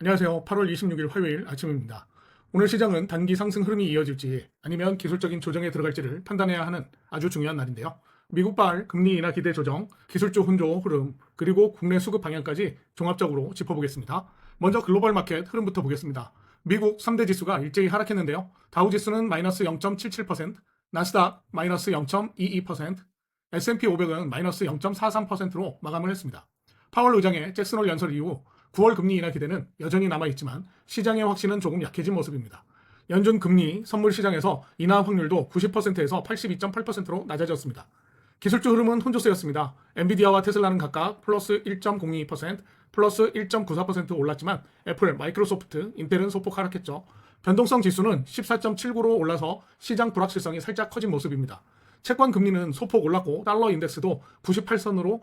안녕하세요. 8월 26일 화요일 아침입니다. 오늘 시장은 단기 상승 흐름이 이어질지 아니면 기술적인 조정에 들어갈지를 판단해야 하는 아주 중요한 날인데요. 미국발 금리 인하 기대 조정, 기술주 혼조 흐름, 그리고 국내 수급 방향까지 종합적으로 짚어보겠습니다. 먼저 글로벌 마켓 흐름부터 보겠습니다. 미국 3대 지수가 일제히 하락했는데요. 다우지수는 마이너스 0.77%, 나스닥 마이너스 0.22%, S&P 500은 마이너스 0.43%로 마감을 했습니다. 파월 의장의 잭슨홀 연설 이후 9월 금리 인하 기대는 여전히 남아있지만 시장의 확신은 조금 약해진 모습입니다. 연준 금리 선물 시장에서 인하 확률도 90%에서 82.8%로 낮아졌습니다. 기술주 흐름은 혼조세였습니다. 엔비디아와 테슬라는 각각 플러스 1.02%, 플러스 1.94% 올랐지만 애플, 마이크로소프트, 인텔은 소폭 하락했죠. 변동성 지수는 14.79로 올라서 시장 불확실성이 살짝 커진 모습입니다. 채권 금리는 소폭 올랐고 달러 인덱스도 98선으로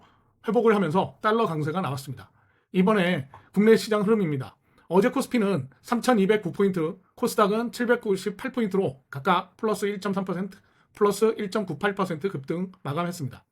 회복을 하면서 달러 강세가 나왔습니다. 이번에 국내 시장 흐름입니다. 어제 코스피는 3,209포인트, 코스닥은 798포인트로 각각 플러스 1.3%, 플러스 1.98% 급등 마감했습니다.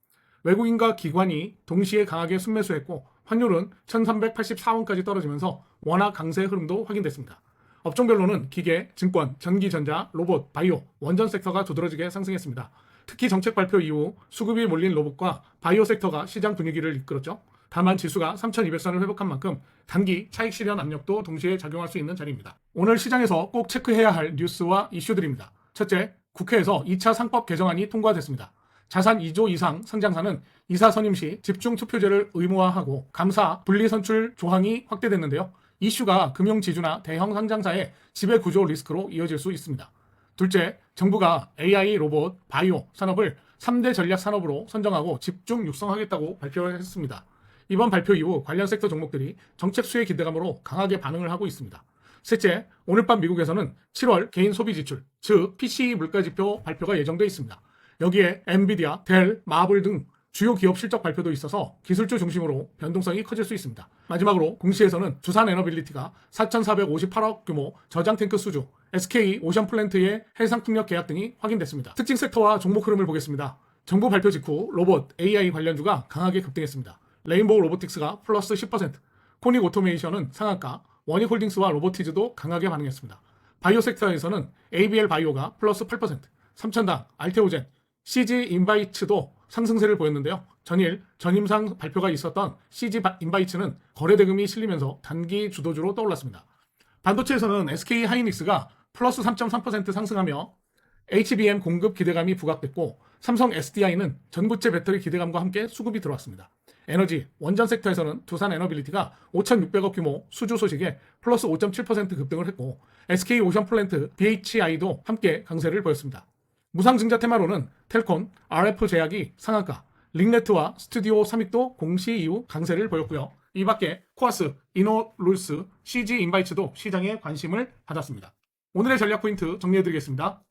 외국인과 기관이 동시에 강하게 순매수했고 환율은 1,384원까지 떨어지면서 원화 강세 흐름도 확인됐습니다. 업종별로는 기계, 증권, 전기전자, 로봇, 바이오, 원전 섹터가 두드러지게 상승했습니다. 특히 정책 발표 이후 수급이 몰린 로봇과 바이오 섹터가 시장 분위기를 이끌었죠. 다만 지수가 3,200선을 회복한 만큼 단기 차익 실현 압력도 동시에 작용할 수 있는 자리입니다. 오늘 시장에서 꼭 체크해야 할 뉴스와 이슈들입니다. 첫째, 국회에서 2차 상법 개정안이 통과됐습니다. 자산 2조 이상 상장사는 이사 선임 시 집중 투표제를 의무화하고 감사 분리 선출 조항이 확대됐는데요. 이슈가 금융지주나 대형 상장사의 지배구조 리스크로 이어질 수 있습니다. 둘째, 정부가 AI, 로봇, 바이오 산업을 3대 전략 산업으로 선정하고 집중 육성하겠다고 발표를 했습니다. 이번 발표 이후 관련 섹터 종목들이 정책 수혜 기대감으로 강하게 반응을 하고 있습니다. 셋째, 오늘 밤 미국에서는 7월 개인 소비 지출, 즉 PCE 물가지표 발표가 예정돼 있습니다. 여기에 엔비디아, 델, 마블 등 주요 기업 실적 발표도 있어서 기술주 중심으로 변동성이 커질 수 있습니다. 마지막으로 공시에서는 두산에너빌리티가 4,458억 규모 저장 탱크 수주, SK 오션플랜트의 해상풍력 계약 등이 확인됐습니다. 특징 섹터와 종목 흐름을 보겠습니다. 정부 발표 직후 로봇, AI 관련주가 강하게 급등했습니다. 레인보우 로보틱스가 플러스 10%, 코닉 오토메이션은 상한가, 원익홀딩스와 로보티즈도 강하게 반응했습니다. 바이오 섹터에서는 ABL 바이오가 플러스 8%, 삼천당, 알테오젠, CG 인바이츠도 상승세를 보였는데요. 전일 전임상 발표가 있었던 CG 인바이츠는 거래 대금이 실리면서 단기 주도주로 떠올랐습니다. 반도체에서는 SK 하이닉스가 플러스 3.3% 상승하며 HBM 공급 기대감이 부각됐고 삼성 SDI는 전고체 배터리 기대감과 함께 수급이 들어왔습니다. 에너지, 원전 섹터에서는 두산에너빌리티가 5,600억 규모 수주 소식에 플러스 5.7% 급등을 했고 SK 오션플랜트, BHI도 함께 강세를 보였습니다. 무상증자 테마로는 텔콘, RF 제약이 상한가, 링네트와 스튜디오 삼익도 공시 이후 강세를 보였고요. 이 밖에 코아스, 이노룰스, CG 인바이츠도 시장에 관심을 받았습니다. 오늘의 전략 포인트 정리해드리겠습니다.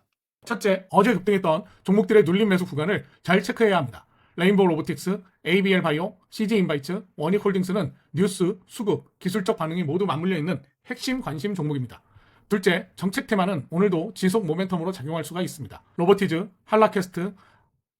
첫째, 어제 급등했던 종목들의 눌림 매수 구간을 잘 체크해야 합니다. 레인보우 로보틱스, ABL 바이오, CG 인바이츠, 원익홀딩스는 뉴스, 수급, 기술적 반응이 모두 맞물려 있는 핵심 관심 종목입니다. 둘째, 정책 테마는 오늘도 지속 모멘텀으로 작용할 수가 있습니다. 로보티즈, 한라캐스트,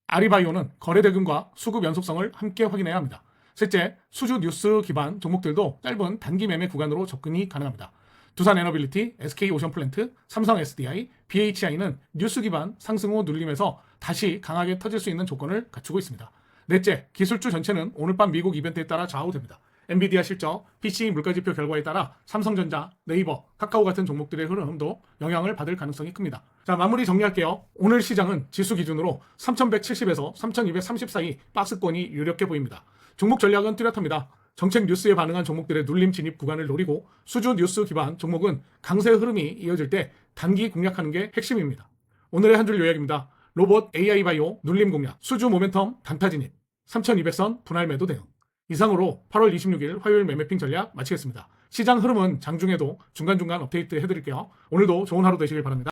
아리바이오는 거래 대금과 수급 연속성을 함께 확인해야 합니다. 셋째, 수주 뉴스 기반 종목들도 짧은 단기 매매 구간으로 접근이 가능합니다. 두산에너빌리티, SK오션플랜트, 삼성 SDI, BHI는 뉴스 기반 상승 후 눌림에서 다시 강하게 터질 수 있는 조건을 갖추고 있습니다. 넷째, 기술주 전체는 오늘 밤 미국 이벤트에 따라 좌우됩니다. 엔비디아 실적, PC 물가지표 결과에 따라 삼성전자, 네이버, 카카오 같은 종목들의 흐름도 영향을 받을 가능성이 큽니다. 자, 마무리 정리할게요. 오늘 시장은 지수 기준으로 3170에서 3230 사이 박스권이 유력해 보입니다. 종목 전략은 뚜렷합니다. 정책 뉴스에 반응한 종목들의 눌림 진입 구간을 노리고 수주 뉴스 기반 종목은 강세 흐름이 이어질 때 단기 공략하는 게 핵심입니다. 오늘의 한 줄 요약입니다. 로봇, AI 바이오, 눌림 공략, 수주 모멘텀, 단타 진입, 3200선 분할 매도 대응. 이상으로 8월 26일 화요일 매매핑 전략 마치겠습니다. 시장 흐름은 장중에도 중간중간 업데이트 해드릴게요. 오늘도 좋은 하루 되시길 바랍니다.